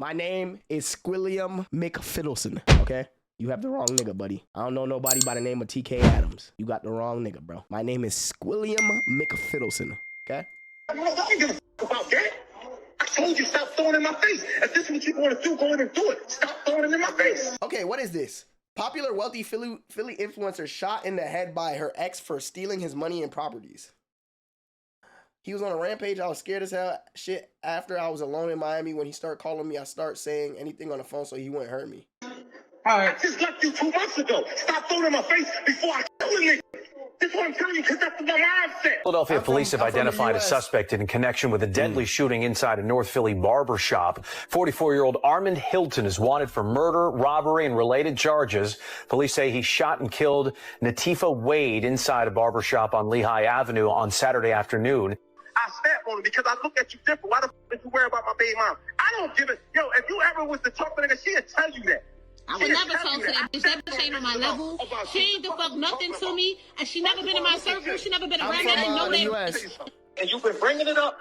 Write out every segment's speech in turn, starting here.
My name is Squilliam McFiddleson, okay? You have the wrong nigga, buddy. I don't know nobody by the name of TK Adams. You got the wrong nigga, bro. My name is Squilliam McFiddleson, okay? I don't give a fuck about that. I told you stop throwing it in my face. If this is what you want to do, go ahead and do it. Stop throwing it in my face. Okay, what is this? Popular wealthy Philly influencer shot in the head by her ex for stealing his money and properties. He was on a rampage. I was scared as hell. Shit, after I was alone in Miami, when he started calling me, I started saying anything on the phone so he wouldn't hurt me. All right. I just left you 2 months ago. Stop throwing it in my face before I kill a nigga. That's what I'm telling you, because that's what my mindset. Philadelphia police have identified a suspect in connection with a deadly shooting inside a North Philly barber shop. 44-year-old Armand Hilton is wanted for murder, robbery, and related charges. Police say he shot and killed Natifa Wade inside a barber shop on Lehigh Avenue on Saturday afternoon. I snap on it because I look at you different. Why the fuck did you worry about my baby mom? I don't give it. Yo, if you ever was to talk to nigga, she'd tell you that. I would never talk to that bitch. That bitch ain't on my level. She ain't the fuck nothing to me. And she never been in my circle. She never been around me. I didn't know that. And you've been bringing it up.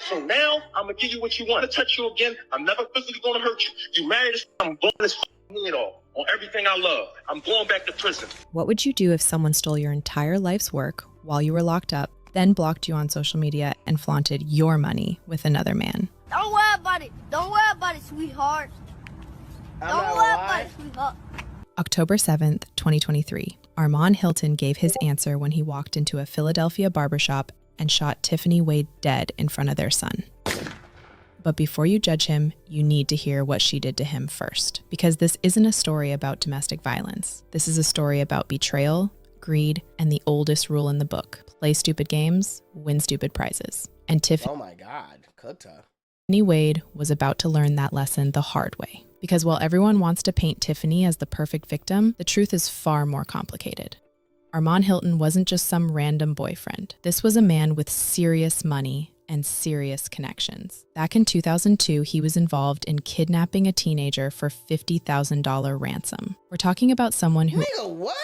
So now I'm going to give you what you want. To touch you again, I'm never physically going to hurt you. You married this, I'm blowing this head off on everything I love. I'm going back to prison. What would you do if someone stole your entire life's work while you were locked up, then blocked you on social media and flaunted your money with another man? Don't worry about it. Don't worry about it, sweetheart. Don't worry about it, sweetheart. October 7th, 2023. Armand Hilton gave his answer when he walked into a Philadelphia barbershop and shot Tiffany Wade dead in front of their son. But before you judge him, you need to hear what she did to him first. Because this isn't a story about domestic violence. This is a story about betrayal, greed, and the oldest rule in the book. Play stupid games, win stupid prizes. And Tiffany Oh my God, Kutta. Wade was about to learn that lesson the hard way. Because while everyone wants to paint Tiffany as the perfect victim, the truth is far more complicated. Armand Hilton wasn't just some random boyfriend. This was a man with serious money and serious connections. Back in 2002, he was involved in kidnapping a teenager for $50,000 ransom. We're talking about someone who Nigga, what?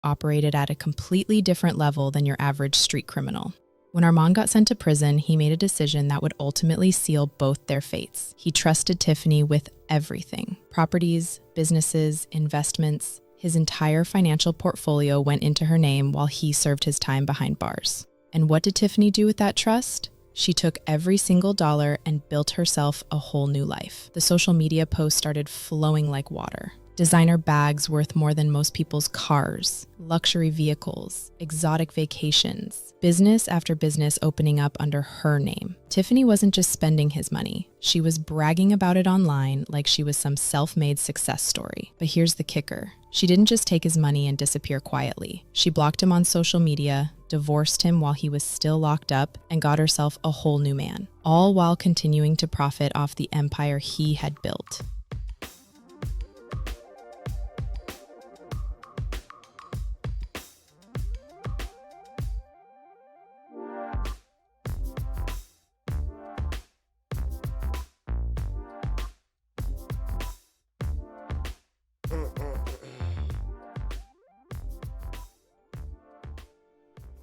operated at a completely different level than your average street criminal. When Armand got sent to prison, he made a decision that would ultimately seal both their fates. He trusted Tiffany with everything: properties, businesses, investments. His entire financial portfolio went into her name while he served his time behind bars. And what did Tiffany do with that trust? She took every single dollar and built herself a whole new life. The social media posts started flowing like water. Designer bags worth more than most people's cars, luxury vehicles, exotic vacations, business after business opening up under her name. Tiffany wasn't just spending his money. She was bragging about it online like she was some self-made success story. But here's the kicker. She didn't just take his money and disappear quietly. She blocked him on social media, divorced him while he was still locked up, and got herself a whole new man, all while continuing to profit off the empire he had built.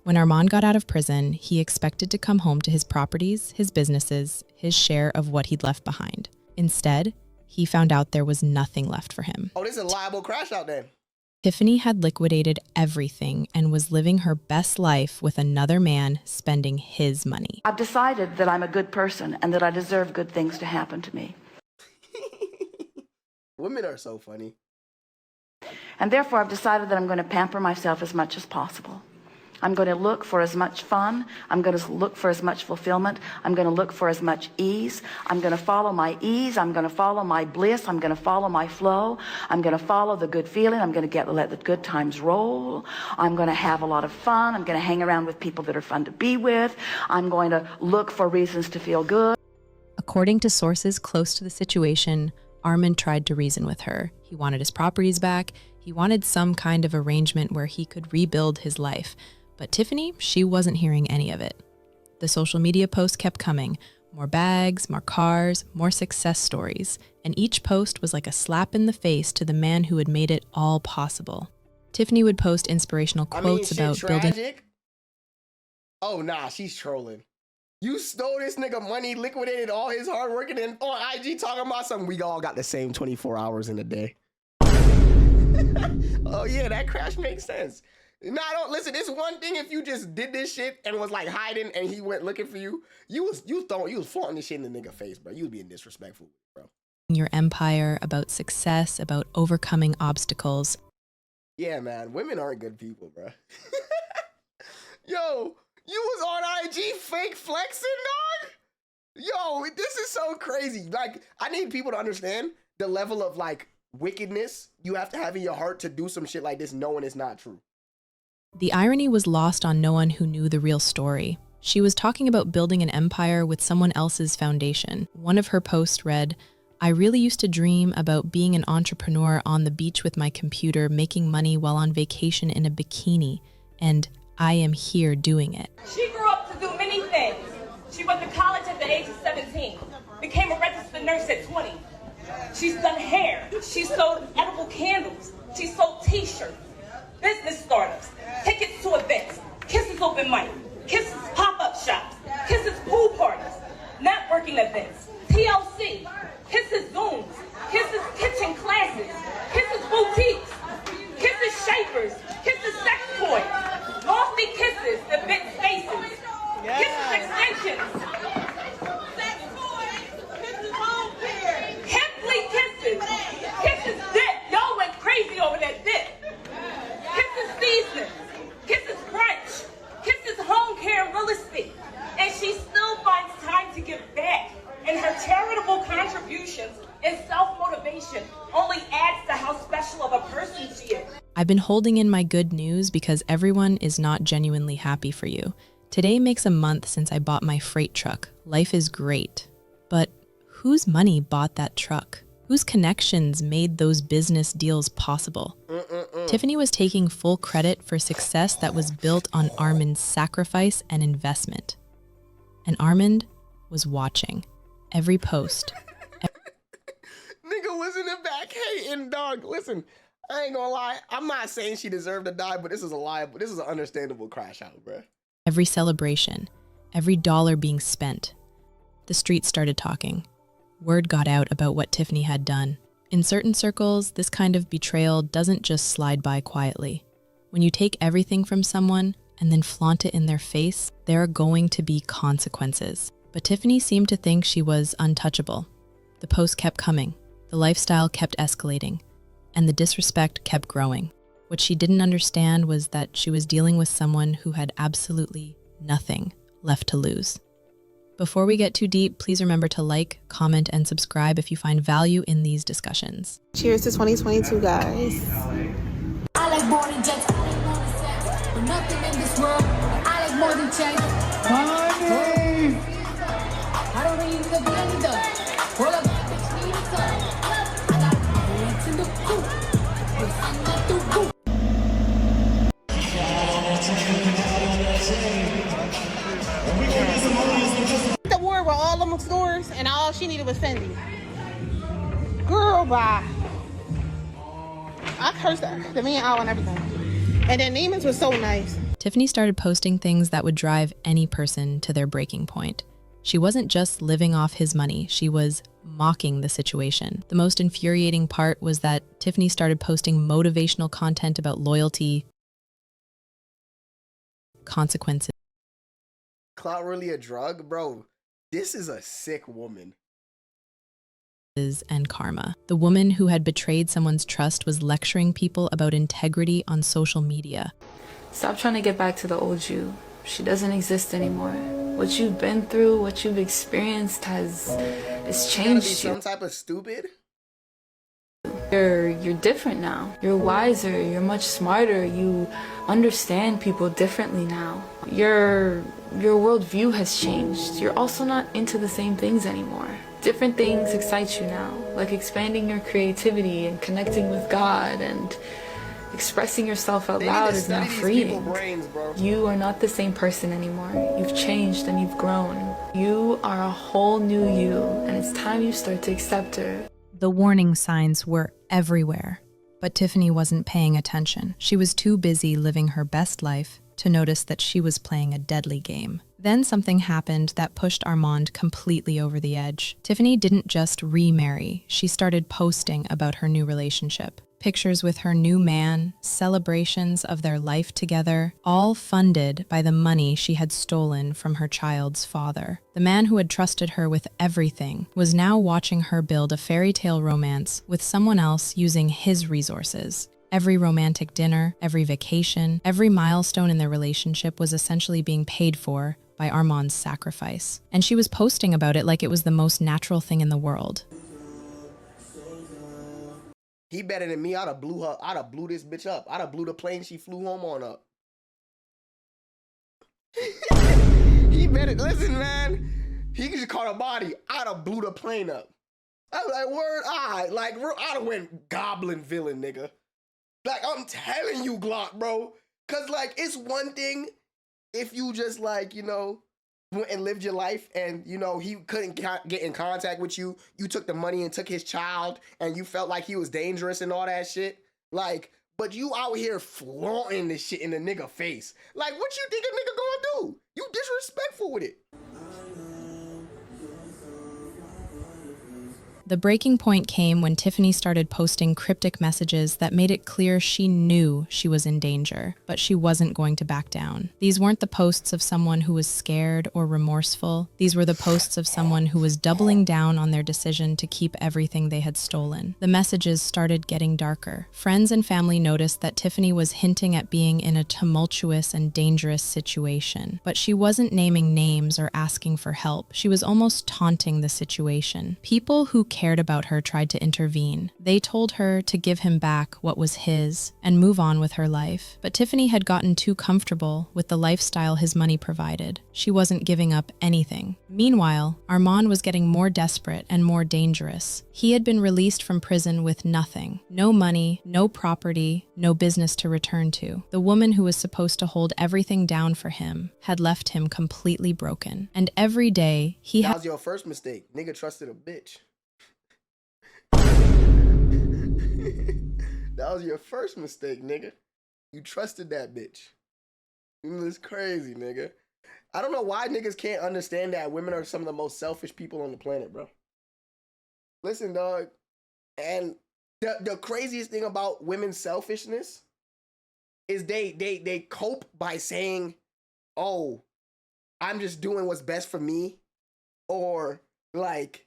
When Armand got out of prison, he expected to come home to his properties, his businesses, his share of what he'd left behind. Instead, he found out there was nothing left for him. Oh, this is a liable crash out then. Tiffany had liquidated everything and was living her best life with another man, spending his money. I've decided that I'm a good person and that I deserve good things to happen to me. Women are so funny. And therefore, I've decided that I'm going to pamper myself as much as possible. I'm going to look for as much fun. I'm going to look for as much fulfillment. I'm going to look for as much ease. I'm going to follow my ease. I'm going to follow my bliss. I'm going to follow my flow. I'm going to follow the good feeling. I'm going to let the good times roll. I'm going to have a lot of fun. I'm going to hang around with people that are fun to be with. I'm going to look for reasons to feel good. According to sources close to the situation, Armand tried to reason with her. He wanted his properties back. He wanted some kind of arrangement where he could rebuild his life. But Tiffany, she wasn't hearing any of it. The social media posts kept coming. More bags, more cars, more success stories. And each post was like a slap in the face to the man who had made it all possible. Tiffany would post inspirational quotes about building. Oh, nah, she's trolling. You stole this nigga money, liquidated all his hard work, and then on IG talking about something. We all got the same 24 hours in a day. Oh yeah, that crash makes sense. Nah, don't listen. It's one thing if you just did this shit and was like hiding, and he went looking for you. You was flaunting this shit in the nigga face, bro. You was being disrespectful, bro. Your empire, about success, about overcoming obstacles. Yeah, man. Women aren't good people, bro. Yo, you was on IG fake flexing, dog? Yo, this is so crazy. Like, I need people to understand the level of like wickedness you have to have in your heart to do some shit like this knowing it's not true. The irony was lost on no one who knew the real story. She was talking about building an empire with someone else's foundation. One of her posts read, "I really used to dream about being an entrepreneur on the beach with my computer, making money while on vacation in a bikini, and I am here doing it." She grew up to do many things. She went to college at the age of 17, became a registered nurse at 20. She's done hair. She sold edible candles. She sold t-shirts, business startups, tickets to events, Kisses open mic, Kisses pop-up shops, Kisses pool parties, networking events, TLC, Kisses Zooms, Kisses kitchen classes, Kisses boutiques, Kisses shapers, Kisses sex toys, lofty kisses that bit spaces, Kisses extensions, Hemsley kisses, Kisses dip. Y'all went crazy over that dip. Kisses seasons, Kisses brunch, Kisses home care and real estate, and she still finds time to give back. And her charitable contributions and self-motivation only adds to how special of a person she is. I've been holding in my good news because everyone is not genuinely happy for you. Today makes a month since I bought my freight truck. Life is great. But whose money bought that truck? Whose connections made those business deals possible? Tiffany was taking full credit for success that was built on Armand's sacrifice and investment. And Armand was watching every post. Nigga was in the back hating, dog. Listen, I ain't gonna lie. I'm not saying she deserved to die, but this is a lie. But this is an understandable crash out, bruh. Every celebration, every dollar being spent. The streets started talking. Word got out about what Tiffany had done. In certain circles, this kind of betrayal doesn't just slide by quietly. When you take everything from someone and then flaunt it in their face, there are going to be consequences. But Tiffany seemed to think she was untouchable. The posts kept coming, the lifestyle kept escalating, and the disrespect kept growing. What she didn't understand was that she was dealing with someone who had absolutely nothing left to lose. Before we get too deep, please remember to like, comment, and subscribe if you find value in these discussions. Cheers to 2022, guys. I like more than jets, I like more than sex, but nothing in this world. I like more than checks. I don't really need to be any done. Roll up, bitch, need a gun. I got hands in the coop. I'm not the coop. The war with all of them stores, and all she needed was Fendi. Girl, bye. I cursed her, the man out and everything. And then Neiman's was so nice. Tiffany started posting things that would drive any person to their breaking point. She wasn't just living off his money, she was mocking the situation. The most infuriating part was that Tiffany started posting motivational content about loyalty, consequences. Clout really a drug? Bro, this is a sick woman. And karma. The woman who had betrayed someone's trust was lecturing people about integrity on social media. Stop trying to get back to the old you. She doesn't exist anymore. What you've been through, what you've experienced has changed you. Some type of stupid? You're different now. You're wiser, you're much smarter, you understand people differently now. Your worldview has changed. You're also not into the same things anymore. Different things excite you now, like expanding your creativity and connecting with God, and expressing yourself out loud is now freeing. You are not the same person anymore. You've changed and you've grown. You are a whole new you, and it's time you start to accept her. The warning signs were everywhere, but Tiffany wasn't paying attention. She was too busy living her best life to notice that she was playing a deadly game. Then something happened that pushed Armand completely over the edge. Tiffany didn't just remarry, she started posting about her new relationship. Pictures with her new man, celebrations of their life together, all funded by the money she had stolen from her child's father. The man who had trusted her with everything was now watching her build a fairy tale romance with someone else using his resources. Every romantic dinner, every vacation, every milestone in their relationship was essentially being paid for by Armand's sacrifice. And she was posting about it like it was the most natural thing in the world. He better than me. I'd have blew this bitch up. I'd have blew the plane she flew home on up. He better, listen, man. He just caught a body. I'd have blew the plane up. I was like, word, I'd have went goblin villain, nigga. Like, I'm telling you, Glock, bro. Cause like, it's one thing if you just like, you know, went and lived your life and, you know, he couldn't get in contact with you. You took the money and took his child and you felt like he was dangerous and all that shit. Like, but you out here flaunting this shit in the nigga face. Like, what you think a nigga gonna do? You disrespectful with it. The breaking point came when Tiffany started posting cryptic messages that made it clear she knew she was in danger, but she wasn't going to back down. These weren't the posts of someone who was scared or remorseful. These were the posts of someone who was doubling down on their decision to keep everything they had stolen. The messages started getting darker. Friends and family noticed that Tiffany was hinting at being in a tumultuous and dangerous situation, but she wasn't naming names or asking for help. She was almost taunting the situation. People who cared about her tried to intervene. They told her to give him back what was his and move on with her life. But Tiffany had gotten too comfortable with the lifestyle his money provided. She wasn't giving up anything. Meanwhile, Armand was getting more desperate and more dangerous. He had been released from prison with nothing. No money, no property, no business to return to. The woman who was supposed to hold everything down for him had left him completely broken. And every day, he had— That was your first mistake. Nigga trusted a bitch. That was your first mistake, nigga. You trusted that bitch. It's crazy, nigga. I don't know why niggas can't understand that women are some of the most selfish people on the planet, bro. Listen, dog. And the craziest thing about women's selfishness is they cope by saying, oh, I'm just doing what's best for me, or like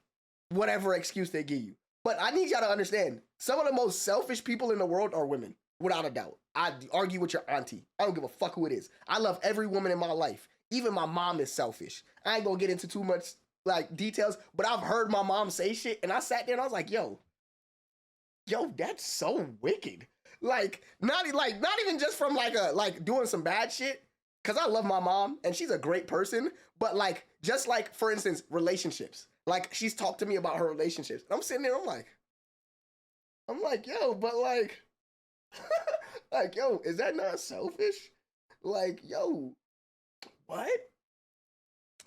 whatever excuse they give you. But I need y'all to understand, some of the most selfish people in the world are women, without a doubt. I argue with your auntie. I don't give a fuck who it is. I love every woman in my life. Even my mom is selfish. I ain't gonna get into too much like details, but I've heard my mom say shit, and I sat there and I was like, yo, that's so wicked. Like, not even just from like doing some bad shit, because I love my mom, and she's a great person, but like, just like, for instance, relationships. Like, she's talked to me about her relationships. And I'm sitting there, I'm like, yo, but like, like, yo, is that not selfish? Like, yo, what?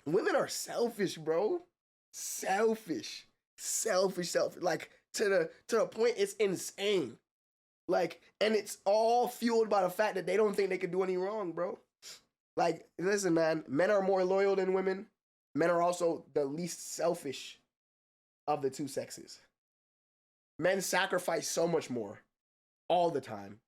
Women are selfish, bro. Selfish. Like, to the point it's insane. Like, and it's all fueled by the fact that they don't think they can do any wrong, bro. Like, listen, man, men are more loyal than women. Men are also the least selfish of the two sexes. Men sacrifice so much more all the time.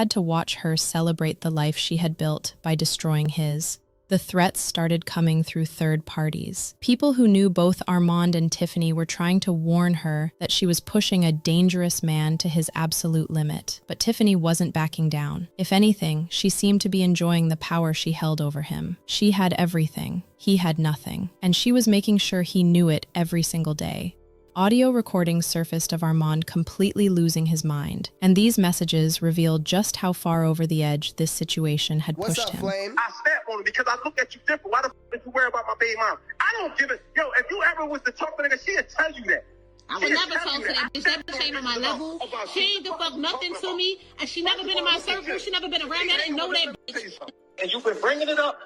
Had to watch her celebrate the life she had built by destroying his. The threats started coming through third parties. People who knew both Armand and Tiffany were trying to warn her that she was pushing a dangerous man to his absolute limit. But Tiffany wasn't backing down. If anything, she seemed to be enjoying the power she held over him. She had everything. He had nothing. And she was making sure he knew it every single day. Audio recordings surfaced of Armand completely losing his mind, and these messages revealed just how far over the edge this situation had pushed him. Flame? I snap on it because I look at you different. Why the f*** did you worry about my baby mom? I don't give it. Yo, if you ever was to talk to nigga, she'll tell you that. I would never talk to that bitch. That bitch ain't on my level. She ain't the fuck nothing to me, and she never been in my circle. She never been around me. I didn't know that bitch. And you've been bringing it up.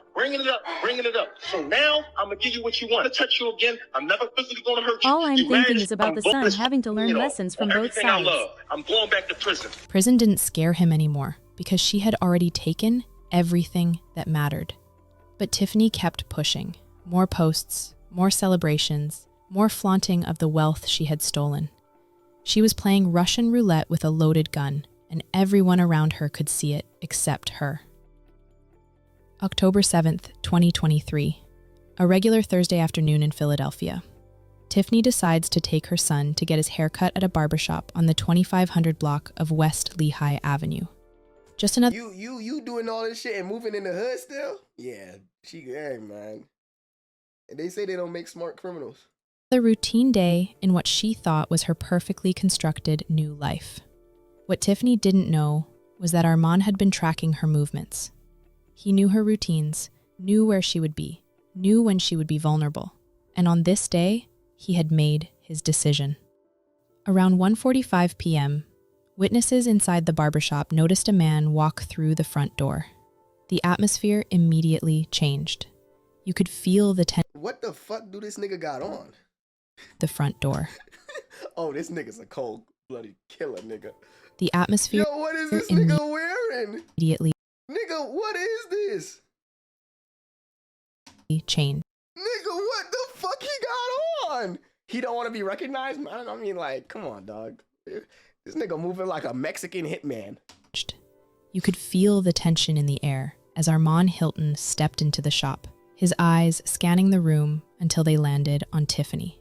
So now I'm gonna give you what you want. I'm gonna touch you again. I'm never physically gonna hurt you. All I'm thinking is about the son having to learn lessons from both sides. I'm going back to prison. Prison didn't scare him anymore because she had already taken everything that mattered. But Tiffany kept pushing. More posts, more celebrations, more flaunting of the wealth she had stolen. She was playing Russian roulette with a loaded gun, and everyone around her could see it except her. October 7th, 2023. A regular Thursday afternoon in Philadelphia. Tiffany decides to take her son to get his haircut at a barbershop on the 2500 block of West Lehigh Avenue. Just another... You doing all this shit and moving in the hood still? Yeah, hey, man. And they say they don't make smart criminals. The routine day in what she thought was her perfectly constructed new life. What Tiffany didn't know was that Armand had been tracking her movements. He knew her routines, knew where she would be, knew when she would be vulnerable. And on this day, he had made his decision. Around 1:45 p.m., witnesses inside the barbershop noticed a man walk through the front door. The atmosphere immediately changed. You could feel the tension. What the fuck do this nigga got on? The front door. Oh, this nigga's a cold bloody killer, nigga. The atmosphere. Yo, what is this nigga wearing? Immediately. Nigga, what is this? Changed. Nigga, what the fuck he got on? He don't want to be recognized? I mean, like, come on, dog. This nigga moving like a Mexican hitman. You could feel the tension in the air as Armand Hilton stepped into the shop, his eyes scanning the room until they landed on Tiffany.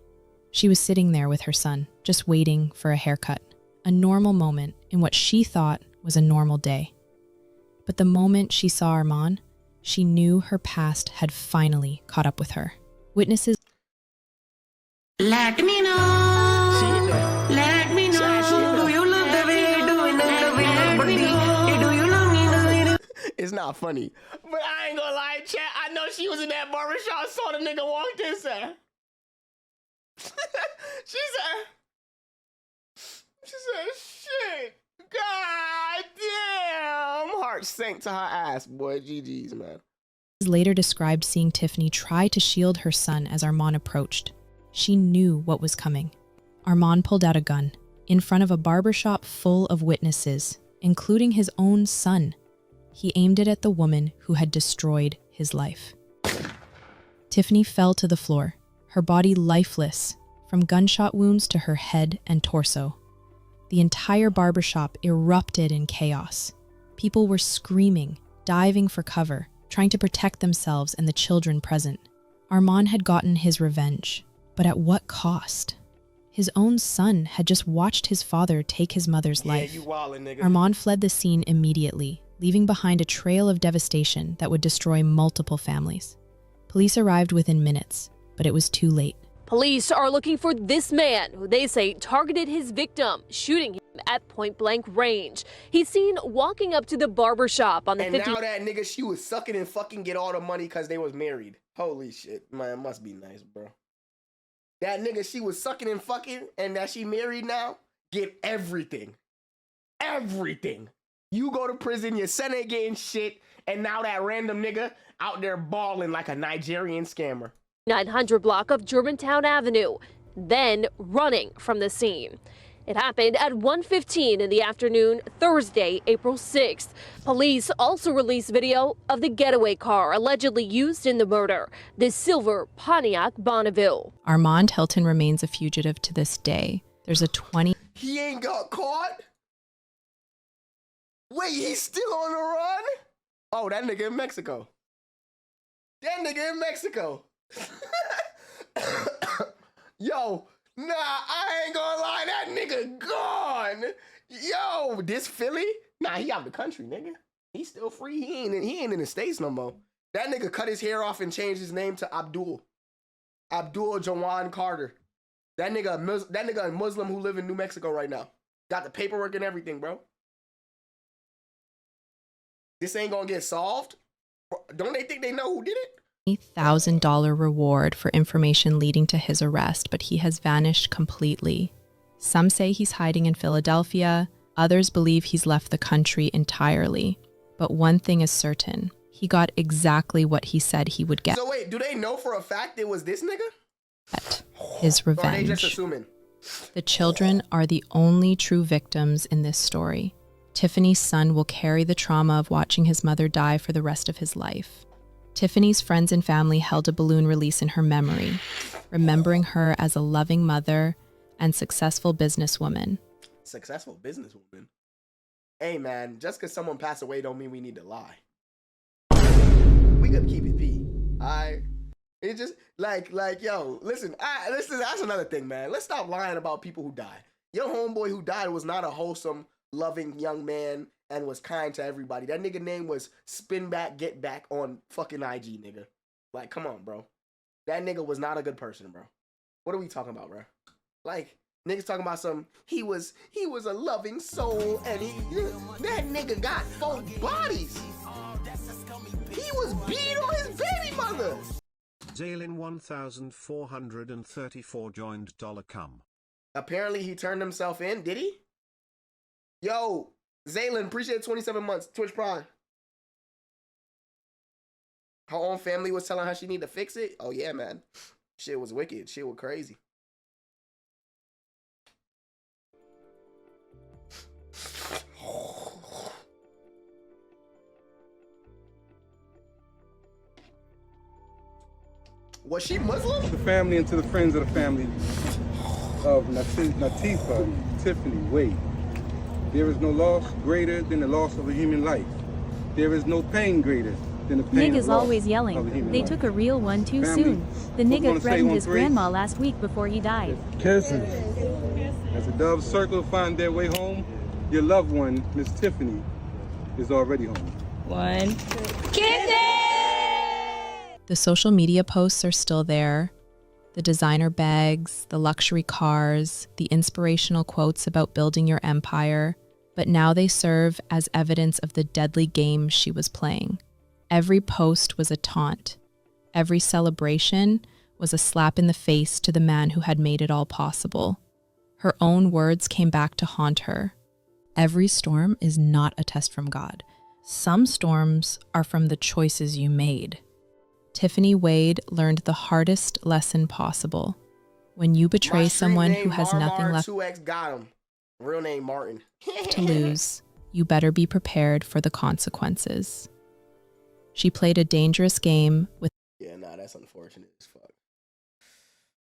She was sitting there with her son, just waiting for a haircut, a normal moment in what she thought was a normal day. But the moment she saw Armand, she knew her past had finally caught up with her. Witnesses... Let me know. Let me know. Do you love the way you do it? Do you love me? It's not funny. But I ain't gonna lie, chat. I know she was in that barbershop, saw the nigga walk in, said. She said, shit. God damn. Heart sank to her ass, boy. GG's, man. Later described seeing Tiffany try to shield her son as Armand approached. She knew what was coming. Armand pulled out a gun in front of a barbershop full of witnesses, including his own son. He aimed it at the woman who had destroyed his life. Tiffany fell to the floor, her body lifeless, from gunshot wounds to her head and torso. The entire barbershop erupted in chaos. People were screaming, diving for cover, trying to protect themselves and the children present. Armand had gotten his revenge, but at what cost? His own son had just watched his father take his mother's life. You wildin', nigga. Armand fled the scene immediately, leaving behind a trail of devastation that would destroy multiple families. Police arrived within minutes, but it was too late. Police are looking for this man who they say targeted his victim, shooting him at point-blank range. He's seen walking up to the barbershop on the 50... And now that nigga, she was sucking and fucking get all the money because they was married. Holy shit, man, must be nice, bro. That nigga, she was sucking and fucking, and that she married now, get everything. Everything. You go to prison, your son ain't getting shit, and now that random nigga out there balling like a Nigerian scammer. 900 block of Germantown Avenue, then running from the scene. It happened at 1:15 in the afternoon, Thursday, April 6th. Police also released video of the getaway car allegedly used in the murder, the silver Pontiac Bonneville. Armand Hilton remains a fugitive to this day. There's a 20... He ain't got caught? Wait, he's still on the run? Oh, that nigga in Mexico. That nigga in Mexico. Yo, nah, I ain't gonna lie, that nigga gone. Yo, this Philly? Nah, he out the country, nigga. He's still free. He ain't in the States no more. That nigga cut his hair off and changed his name to Abdul Jawan Carter. That nigga a Muslim who live in New Mexico right now. Got the paperwork and everything, bro. This ain't gonna get solved. Don't they think they know who did it? $1,000 reward for information leading to his arrest, but he has vanished completely. Some say he's hiding in Philadelphia. Others believe he's left the country entirely. But one thing is certain. He got exactly what he said he would get. So wait, do they know for a fact it was this nigga? His revenge. Or are they just assuming? The children are the only true victims in this story. Tiffany's son will carry the trauma of watching his mother die for the rest of his life. Tiffany's friends and family held a balloon release in her memory, remembering her as a loving mother and successful businesswoman. Successful businesswoman? Hey man, just because someone passed away don't mean we need to lie. We gotta keep it P. Alright? It just, yo, listen, that's another thing, man. Let's stop lying about people who die. Your homeboy who died was not a wholesome, loving young man and was kind to everybody. That nigga name was Spin Back, Get Back on fucking IG, nigga. Like, come on, bro. That nigga was not a good person, bro. What are we talking about, bro? Like, niggas talking about he was a loving soul and that nigga got 4 bodies. He was beating on his baby mother. Zaylin 1434 joined $come. Apparently he turned himself in, did he? Yo, Zaylin, appreciate 27 months, Twitch Prime. Her own family was telling her she need to fix it? Oh yeah, man. Shit was wicked. Shit was crazy. Was she Muslim? To the family and to the friends of the family of Natifa Tiffany Wade. There is no loss greater than the loss of a human life. There is no pain greater than the pain Nigga's always yelling. They took a real one too soon. The nigga threatened his grandma last week before he died. Kisses. As the doves circle to find their way home, your loved one, Miss Tiffany, is already home. 1. Kisses! The social media posts are still there. The designer bags, the luxury cars, the inspirational quotes about building your empire. But now they serve as evidence of the deadly game she was playing. Every post was a taunt. Every celebration was a slap in the face to the man who had made it all possible. Her own words came back to haunt her. Every storm is not a test from God. Some storms are from the choices you made. Tiffany Wade learned the hardest lesson possible. When you betray someone who has nothing left 2X got him. Real name Martin. to lose, you better be prepared for the consequences. She played a dangerous game with... Yeah, nah, that's unfortunate as fuck.